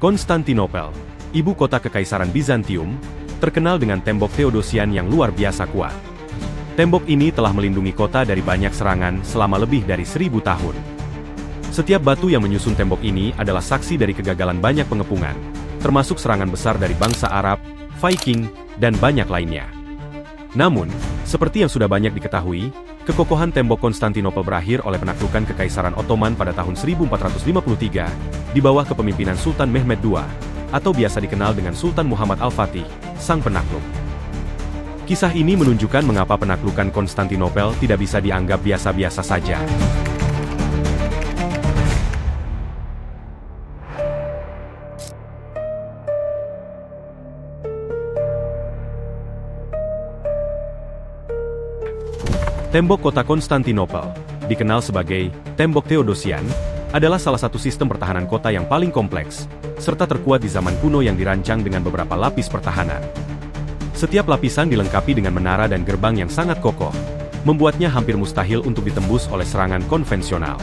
Konstantinopel, ibu kota Kekaisaran Bizantium, terkenal dengan tembok Theodosian yang luar biasa kuat. Tembok ini telah melindungi kota dari banyak serangan selama lebih dari 1000 tahun. Setiap batu yang menyusun tembok ini adalah saksi dari kegagalan banyak pengepungan, termasuk serangan besar dari bangsa Arab, Viking, dan banyak lainnya. Namun, seperti yang sudah banyak diketahui, kekokohan tembok Konstantinopel berakhir oleh penaklukan Kekaisaran Ottoman pada tahun 1453, di bawah kepemimpinan Sultan Mehmed II, atau biasa dikenal dengan Sultan Muhammad Al-Fatih, sang penakluk. Kisah ini menunjukkan mengapa penaklukan Konstantinopel tidak bisa dianggap biasa-biasa saja. Tembok kota Konstantinopel, dikenal sebagai Tembok Theodosian, adalah salah satu sistem pertahanan kota yang paling kompleks, serta terkuat di zaman kuno yang dirancang dengan beberapa lapis pertahanan. Setiap lapisan dilengkapi dengan menara dan gerbang yang sangat kokoh, membuatnya hampir mustahil untuk ditembus oleh serangan konvensional.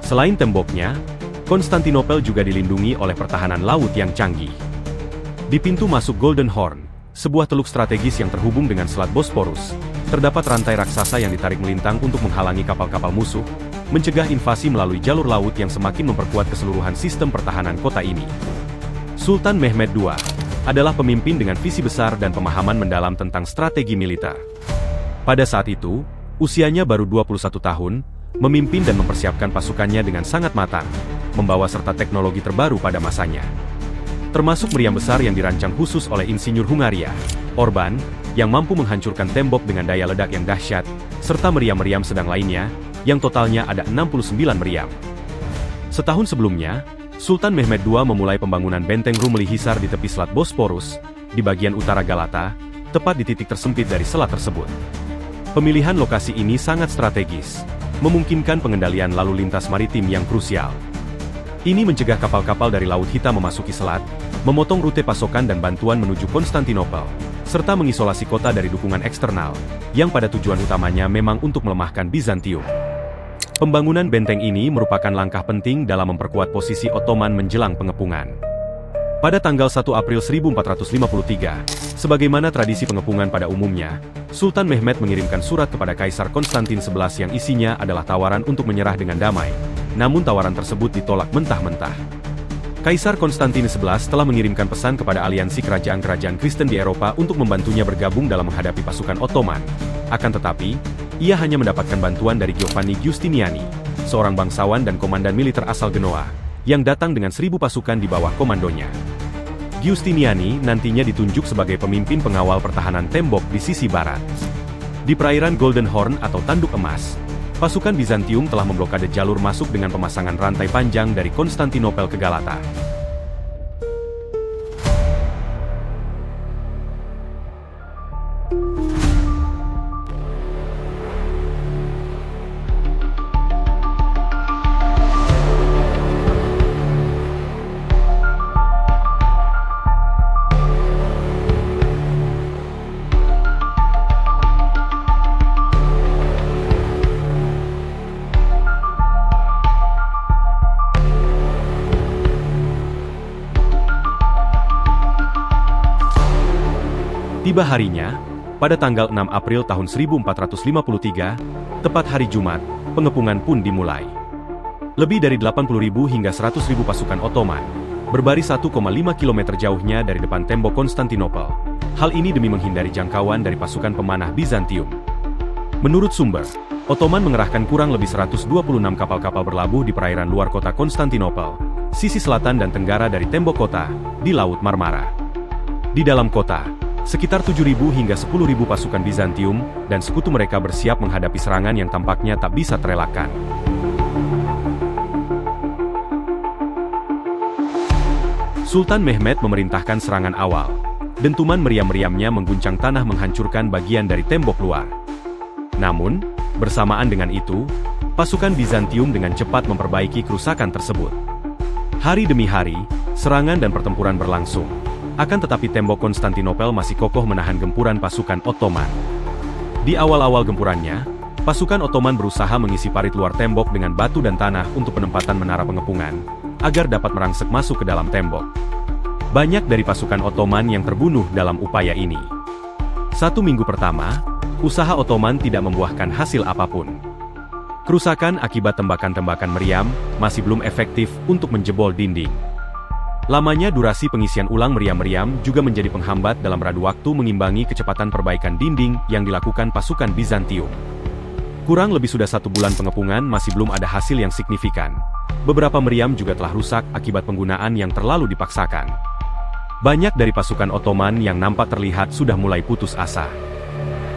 Selain temboknya, Konstantinopel juga dilindungi oleh pertahanan laut yang canggih. Di pintu masuk Golden Horn, sebuah teluk strategis yang terhubung dengan Selat Bosporus, terdapat rantai raksasa yang ditarik melintang untuk menghalangi kapal-kapal musuh, mencegah invasi melalui jalur laut yang semakin memperkuat keseluruhan sistem pertahanan kota ini. Sultan Mehmed II adalah pemimpin dengan visi besar dan pemahaman mendalam tentang strategi militer. Pada saat itu, usianya baru 21 tahun, memimpin dan mempersiapkan pasukannya dengan sangat matang, membawa serta teknologi terbaru pada masanya. Termasuk meriam besar yang dirancang khusus oleh insinyur Hungaria, Orban, yang mampu menghancurkan tembok dengan daya ledak yang dahsyat, serta meriam-meriam sedang lainnya, yang totalnya ada 69 meriam. Setahun sebelumnya, Sultan Mehmed II memulai pembangunan benteng Rumeli Hisar di tepi Selat Bosporus, di bagian utara Galata, tepat di titik tersempit dari selat tersebut. Pemilihan lokasi ini sangat strategis, memungkinkan pengendalian lalu lintas maritim yang krusial. Ini mencegah kapal-kapal dari Laut Hitam memasuki selat, memotong rute pasokan dan bantuan menuju Konstantinopel, serta mengisolasi kota dari dukungan eksternal, yang pada tujuan utamanya memang untuk melemahkan Bizantium. Pembangunan benteng ini merupakan langkah penting dalam memperkuat posisi Ottoman menjelang pengepungan. Pada tanggal 1 April 1453, sebagaimana tradisi pengepungan pada umumnya, Sultan Mehmed mengirimkan surat kepada Kaisar Konstantin XI yang isinya adalah tawaran untuk menyerah dengan damai, namun tawaran tersebut ditolak mentah-mentah. Kaisar Konstantin XI telah mengirimkan pesan kepada aliansi kerajaan-kerajaan Kristen di Eropa untuk membantunya bergabung dalam menghadapi pasukan Ottoman. Akan tetapi, ia hanya mendapatkan bantuan dari Giovanni Giustiniani, seorang bangsawan dan komandan militer asal Genoa, yang datang dengan 1000 pasukan di bawah komandonya. Giustiniani nantinya ditunjuk sebagai pemimpin pengawal pertahanan tembok di sisi barat. Di perairan Golden Horn atau Tanduk Emas, pasukan Bizantium telah memblokade jalur masuk dengan pemasangan rantai panjang dari Konstantinopel ke Galata. Tiba harinya, pada tanggal 6 April tahun 1453, tepat hari Jumat, pengepungan pun dimulai. Lebih dari 80.000 hingga 100.000 pasukan Ottoman, berbaris 1,5 km jauhnya dari depan tembok Konstantinopel. Hal ini demi menghindari jangkauan dari pasukan pemanah Bizantium. Menurut sumber, Ottoman mengerahkan kurang lebih 126 kapal-kapal berlabuh di perairan luar kota Konstantinopel, sisi selatan dan tenggara dari tembok kota, di Laut Marmara. Di dalam kota, sekitar 7.000 hingga 10.000 pasukan Bizantium dan sekutu mereka bersiap menghadapi serangan yang tampaknya tak bisa terelakkan. Sultan Mehmed memerintahkan serangan awal. Dentuman meriam-meriamnya mengguncang tanah menghancurkan bagian dari tembok luar. Namun, bersamaan dengan itu, pasukan Bizantium dengan cepat memperbaiki kerusakan tersebut. Hari demi hari, serangan dan pertempuran berlangsung. Akan tetapi tembok Konstantinopel masih kokoh menahan gempuran pasukan Ottoman. Di awal-awal gempurannya, pasukan Ottoman berusaha mengisi parit luar tembok dengan batu dan tanah untuk penempatan menara pengepungan. agar dapat merangsek masuk ke dalam tembok. Banyak dari pasukan Ottoman yang terbunuh dalam upaya ini. 1 minggu pertama, usaha Ottoman tidak membuahkan hasil apapun. Kerusakan akibat tembakan-tembakan meriam masih belum efektif untuk menjebol dinding. Lamanya durasi pengisian ulang meriam-meriam juga menjadi penghambat dalam radu waktu mengimbangi kecepatan perbaikan dinding yang dilakukan pasukan Bizantium. Kurang lebih sudah 1 bulan pengepungan masih belum ada hasil yang signifikan. Beberapa meriam juga telah rusak akibat penggunaan yang terlalu dipaksakan. Banyak dari pasukan Ottoman yang nampak terlihat sudah mulai putus asa.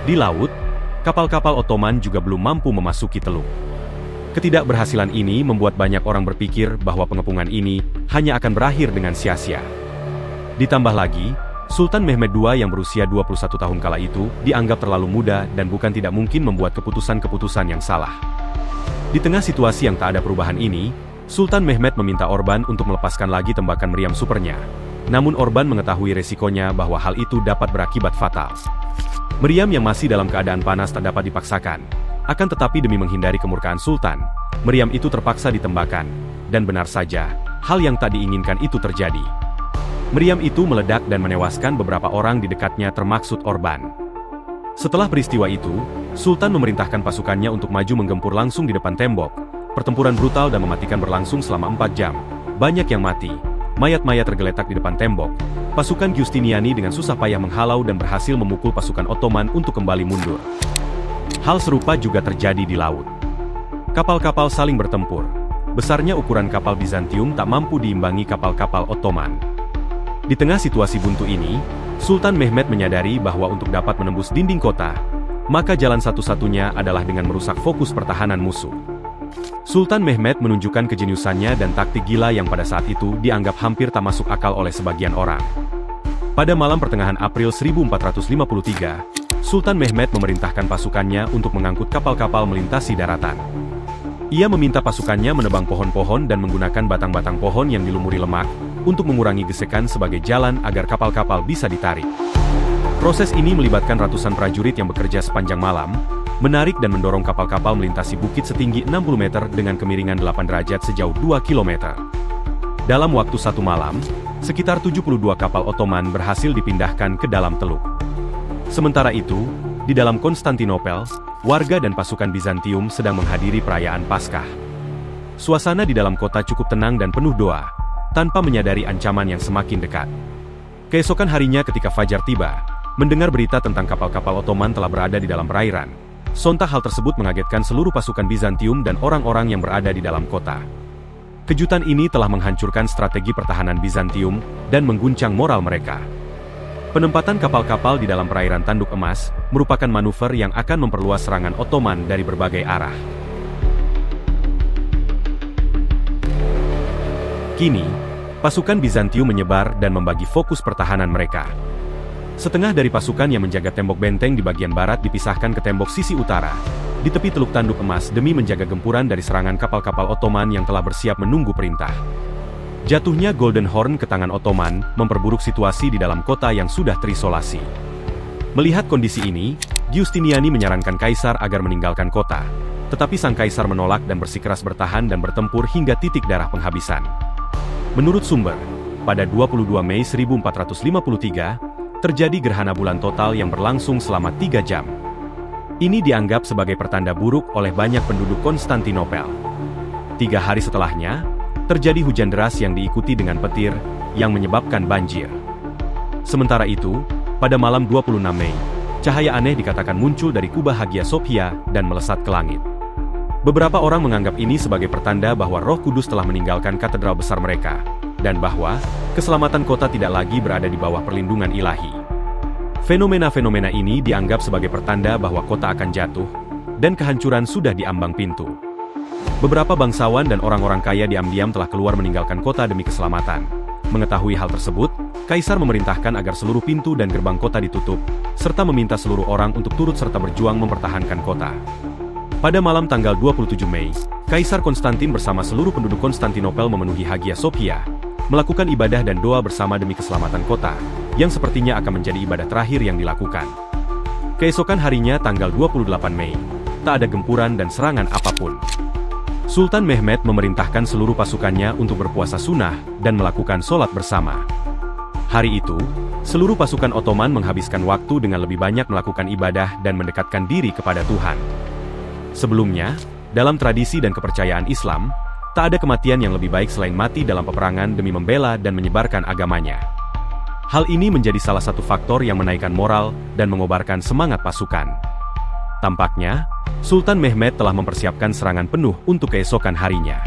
Di laut, kapal-kapal Ottoman juga belum mampu memasuki teluk. Ketidakberhasilan ini membuat banyak orang berpikir bahwa pengepungan ini hanya akan berakhir dengan sia-sia. Ditambah lagi, Sultan Mehmed II yang berusia 21 tahun kala itu dianggap terlalu muda dan bukan tidak mungkin membuat keputusan-keputusan yang salah. Di tengah situasi yang tak ada perubahan ini, Sultan Mehmed meminta Orban untuk melepaskan lagi tembakan meriam supernya. Namun Orban mengetahui resikonya bahwa hal itu dapat berakibat fatal. Meriam yang masih dalam keadaan panas tak dapat dipaksakan. Akan tetapi demi menghindari kemurkaan Sultan, meriam itu terpaksa ditembakkan. Dan benar saja, hal yang tak diinginkan itu terjadi. Meriam itu meledak dan menewaskan beberapa orang di dekatnya termaksud Orban. Setelah peristiwa itu, Sultan memerintahkan pasukannya untuk maju menggempur langsung di depan tembok. Pertempuran brutal dan mematikan berlangsung selama 4 jam. Banyak yang mati. Mayat-mayat tergeletak di depan tembok. Pasukan Giustiniani dengan susah payah menghalau dan berhasil memukul pasukan Ottoman untuk kembali mundur. Hal serupa juga terjadi di laut. Kapal-kapal saling bertempur. Besarnya ukuran kapal Bizantium tak mampu diimbangi kapal-kapal Ottoman. Di tengah situasi buntu ini, Sultan Mehmed menyadari bahwa untuk dapat menembus dinding kota, maka jalan satu-satunya adalah dengan merusak fokus pertahanan musuh. Sultan Mehmed menunjukkan kejeniusannya dan taktik gila yang pada saat itu dianggap hampir tak masuk akal oleh sebagian orang. Pada malam pertengahan April 1453, Sultan Mehmed memerintahkan pasukannya untuk mengangkut kapal-kapal melintasi daratan. Ia meminta pasukannya menebang pohon-pohon dan menggunakan batang-batang pohon yang dilumuri lemak untuk mengurangi gesekan sebagai jalan agar kapal-kapal bisa ditarik. Proses ini melibatkan ratusan prajurit yang bekerja sepanjang malam, menarik dan mendorong kapal-kapal melintasi bukit setinggi 60 meter dengan kemiringan 8 derajat sejauh 2 km. Dalam waktu 1 malam, sekitar 72 kapal Ottoman berhasil dipindahkan ke dalam teluk. Sementara itu, di dalam Konstantinopel, warga dan pasukan Bizantium sedang menghadiri perayaan Paskah. Suasana di dalam kota cukup tenang dan penuh doa, tanpa menyadari ancaman yang semakin dekat. Keesokan harinya ketika fajar tiba, mendengar berita tentang kapal-kapal Ottoman telah berada di dalam perairan. Sontak hal tersebut mengagetkan seluruh pasukan Bizantium dan orang-orang yang berada di dalam kota. Kejutan ini telah menghancurkan strategi pertahanan Bizantium dan mengguncang moral mereka. Penempatan kapal-kapal di dalam perairan Tanduk Emas merupakan manuver yang akan memperluas serangan Ottoman dari berbagai arah. Kini, pasukan Bizantium menyebar dan membagi fokus pertahanan mereka. Setengah dari pasukan yang menjaga tembok benteng di bagian barat dipisahkan ke tembok sisi utara, di tepi Teluk Tanduk Emas demi menjaga gempuran dari serangan kapal-kapal Ottoman yang telah bersiap menunggu perintah. Jatuhnya Golden Horn ke tangan Ottoman memperburuk situasi di dalam kota yang sudah terisolasi. Melihat kondisi ini, Giustiniani menyarankan Kaisar agar meninggalkan kota. Tetapi sang Kaisar menolak dan bersikeras bertahan dan bertempur hingga titik darah penghabisan. Menurut sumber, pada 22 Mei 1453, terjadi gerhana bulan total yang berlangsung selama 3 jam. Ini dianggap sebagai pertanda buruk oleh banyak penduduk Konstantinopel. 3 hari setelahnya, terjadi hujan deras yang diikuti dengan petir, yang menyebabkan banjir. Sementara itu, pada malam 26 Mei, cahaya aneh dikatakan muncul dari kubah Hagia Sophia dan melesat ke langit. Beberapa orang menganggap ini sebagai pertanda bahwa Roh Kudus telah meninggalkan katedral besar mereka, dan bahwa keselamatan kota tidak lagi berada di bawah perlindungan ilahi. Fenomena-fenomena ini dianggap sebagai pertanda bahwa kota akan jatuh, dan kehancuran sudah di ambang pintu. Beberapa bangsawan dan orang-orang kaya diam-diam telah keluar meninggalkan kota demi keselamatan. Mengetahui hal tersebut, Kaisar memerintahkan agar seluruh pintu dan gerbang kota ditutup, serta meminta seluruh orang untuk turut serta berjuang mempertahankan kota. Pada malam tanggal 27 Mei, Kaisar Konstantin bersama seluruh penduduk Konstantinopel memenuhi Hagia Sophia, melakukan ibadah dan doa bersama demi keselamatan kota, yang sepertinya akan menjadi ibadah terakhir yang dilakukan. Keesokan harinya tanggal 28 Mei, tak ada gempuran dan serangan apapun. Sultan Mehmed memerintahkan seluruh pasukannya untuk berpuasa sunnah dan melakukan sholat bersama. Hari itu, seluruh pasukan Ottoman menghabiskan waktu dengan lebih banyak melakukan ibadah dan mendekatkan diri kepada Tuhan. Sebelumnya, dalam tradisi dan kepercayaan Islam, tak ada kematian yang lebih baik selain mati dalam peperangan demi membela dan menyebarkan agamanya. Hal ini menjadi salah satu faktor yang menaikkan moral dan mengobarkan semangat pasukan. Tampaknya, Sultan Mehmed telah mempersiapkan serangan penuh untuk keesokan harinya.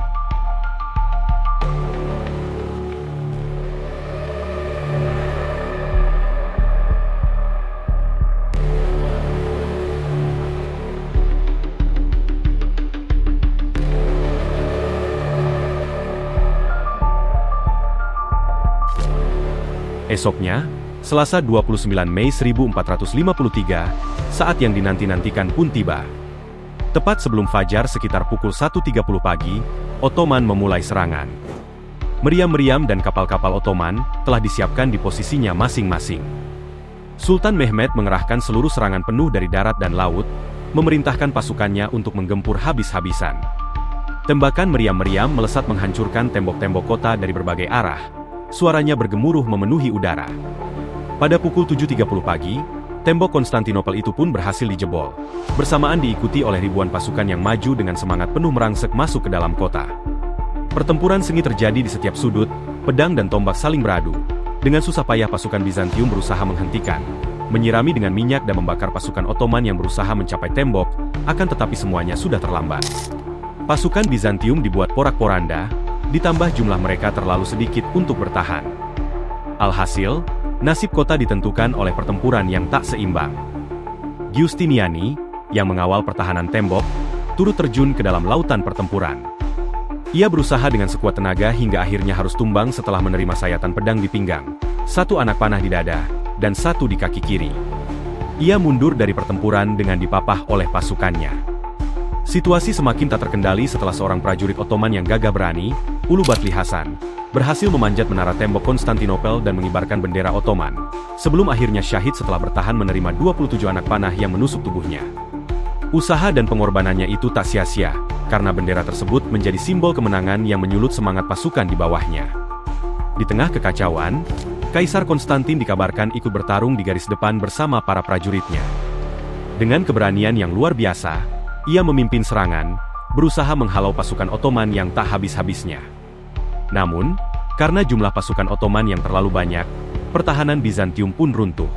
Esoknya, Selasa 29 Mei 1453, saat yang dinanti-nantikan pun tiba. Tepat sebelum fajar sekitar pukul 1.30 pagi, Ottoman memulai serangan. Meriam-meriam dan kapal-kapal Ottoman telah disiapkan di posisinya masing-masing. Sultan Mehmed mengerahkan seluruh serangan penuh dari darat dan laut, memerintahkan pasukannya untuk menggempur habis-habisan. Tembakan meriam-meriam melesat menghancurkan tembok-tembok kota dari berbagai arah. Suaranya bergemuruh memenuhi udara. Pada pukul 7.30 pagi, tembok Konstantinopel itu pun berhasil dijebol, bersamaan diikuti oleh ribuan pasukan yang maju dengan semangat penuh merangsek masuk ke dalam kota. Pertempuran sengit terjadi di setiap sudut, pedang dan tombak saling beradu. Dengan susah payah pasukan Bizantium berusaha menghentikan, menyirami dengan minyak dan membakar pasukan Ottoman yang berusaha mencapai tembok, akan tetapi semuanya sudah terlambat. Pasukan Bizantium dibuat porak-poranda, ditambah jumlah mereka terlalu sedikit untuk bertahan. Alhasil, nasib kota ditentukan oleh pertempuran yang tak seimbang. Giustiniani, yang mengawal pertahanan tembok, turut terjun ke dalam lautan pertempuran. Ia berusaha dengan sekuat tenaga hingga akhirnya harus tumbang setelah menerima sayatan pedang di pinggang, satu anak panah di dada, dan satu di kaki kiri. Ia mundur dari pertempuran dengan dipapah oleh pasukannya. Situasi semakin tak terkendali setelah seorang prajurit Ottoman yang gagah berani, Ulubatli Hasan, berhasil memanjat menara tembok Konstantinopel dan mengibarkan bendera Ottoman, sebelum akhirnya syahid setelah bertahan menerima 27 anak panah yang menusuk tubuhnya. Usaha dan pengorbanannya itu tak sia-sia, karena bendera tersebut menjadi simbol kemenangan yang menyulut semangat pasukan di bawahnya. Di tengah kekacauan, Kaisar Konstantin dikabarkan ikut bertarung di garis depan bersama para prajuritnya. Dengan keberanian yang luar biasa, ia memimpin serangan, berusaha menghalau pasukan Ottoman yang tak habis-habisnya. Namun, karena jumlah pasukan Ottoman yang terlalu banyak, pertahanan Bizantium pun runtuh.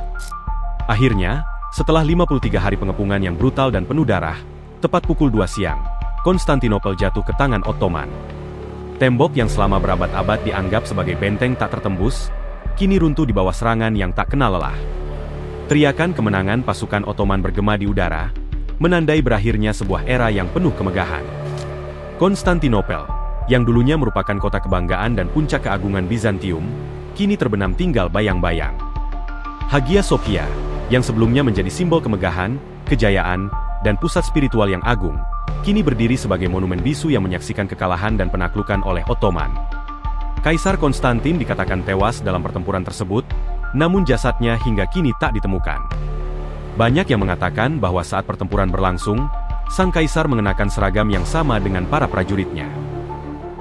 Akhirnya, setelah 53 hari pengepungan yang brutal dan penuh darah, tepat pukul 2 siang, Konstantinopel jatuh ke tangan Ottoman. Tembok yang selama berabad-abad dianggap sebagai benteng tak tertembus, kini runtuh di bawah serangan yang tak kenal lelah. Teriakan kemenangan pasukan Ottoman bergema di udara, menandai berakhirnya sebuah era yang penuh kemegahan. Konstantinopel, yang dulunya merupakan kota kebanggaan dan puncak keagungan Bizantium, kini terbenam tinggal bayang-bayang. Hagia Sophia, yang sebelumnya menjadi simbol kemegahan, kejayaan, dan pusat spiritual yang agung, kini berdiri sebagai monumen bisu yang menyaksikan kekalahan dan penaklukan oleh Ottoman. Kaisar Konstantin dikatakan tewas dalam pertempuran tersebut, namun jasadnya hingga kini tak ditemukan. Banyak yang mengatakan bahwa saat pertempuran berlangsung, sang kaisar mengenakan seragam yang sama dengan para prajuritnya.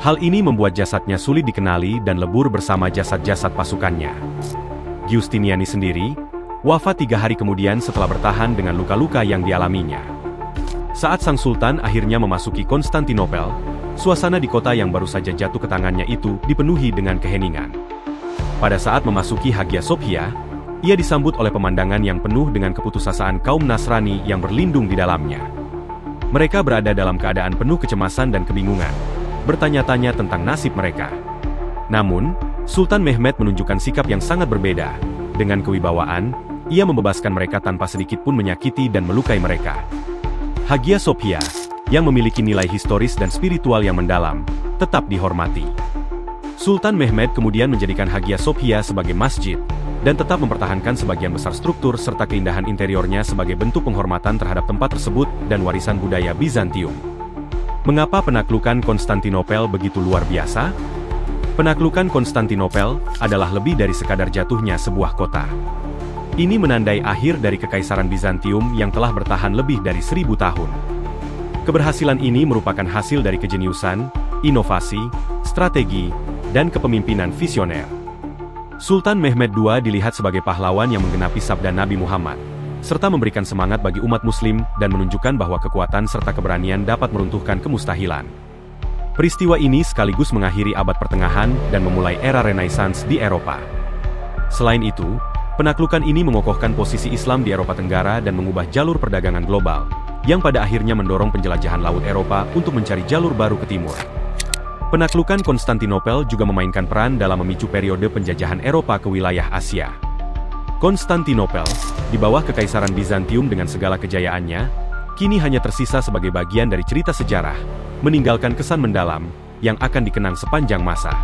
Hal ini membuat jasadnya sulit dikenali dan lebur bersama jasad-jasad pasukannya. Giustiniani sendiri wafat 3 hari kemudian setelah bertahan dengan luka-luka yang dialaminya. Saat sang sultan akhirnya memasuki Konstantinopel, suasana di kota yang baru saja jatuh ke tangannya itu dipenuhi dengan keheningan. Pada saat memasuki Hagia Sophia, ia disambut oleh pemandangan yang penuh dengan keputusasaan kaum Nasrani yang berlindung di dalamnya. Mereka berada dalam keadaan penuh kecemasan dan kebingungan, bertanya-tanya tentang nasib mereka. Namun, Sultan Mehmed menunjukkan sikap yang sangat berbeda. Dengan kewibawaan, ia membebaskan mereka tanpa sedikit pun menyakiti dan melukai mereka. Hagia Sophia, yang memiliki nilai historis dan spiritual yang mendalam, tetap dihormati. Sultan Mehmed kemudian menjadikan Hagia Sophia sebagai masjid, dan tetap mempertahankan sebagian besar struktur serta keindahan interiornya sebagai bentuk penghormatan terhadap tempat tersebut dan warisan budaya Bizantium. Mengapa penaklukan Konstantinopel begitu luar biasa? Penaklukan Konstantinopel adalah lebih dari sekadar jatuhnya sebuah kota. Ini menandai akhir dari Kekaisaran Bizantium yang telah bertahan lebih dari 1000 tahun. Keberhasilan ini merupakan hasil dari kejeniusan, inovasi, strategi, dan kepemimpinan visioner. Sultan Mehmed II dilihat sebagai pahlawan yang menggenapi sabda Nabi Muhammad, serta memberikan semangat bagi umat muslim dan menunjukkan bahwa kekuatan serta keberanian dapat meruntuhkan kemustahilan. Peristiwa ini sekaligus mengakhiri abad pertengahan dan memulai era Renaissance di Eropa. Selain itu, penaklukan ini mengokohkan posisi Islam di Eropa Tenggara dan mengubah jalur perdagangan global, yang pada akhirnya mendorong penjelajahan laut Eropa untuk mencari jalur baru ke timur. Penaklukan Konstantinopel juga memainkan peran dalam memicu periode penjajahan Eropa ke wilayah Asia. Konstantinopel, di bawah Kekaisaran Bizantium dengan segala kejayaannya, kini hanya tersisa sebagai bagian dari cerita sejarah, meninggalkan kesan mendalam yang akan dikenang sepanjang masa.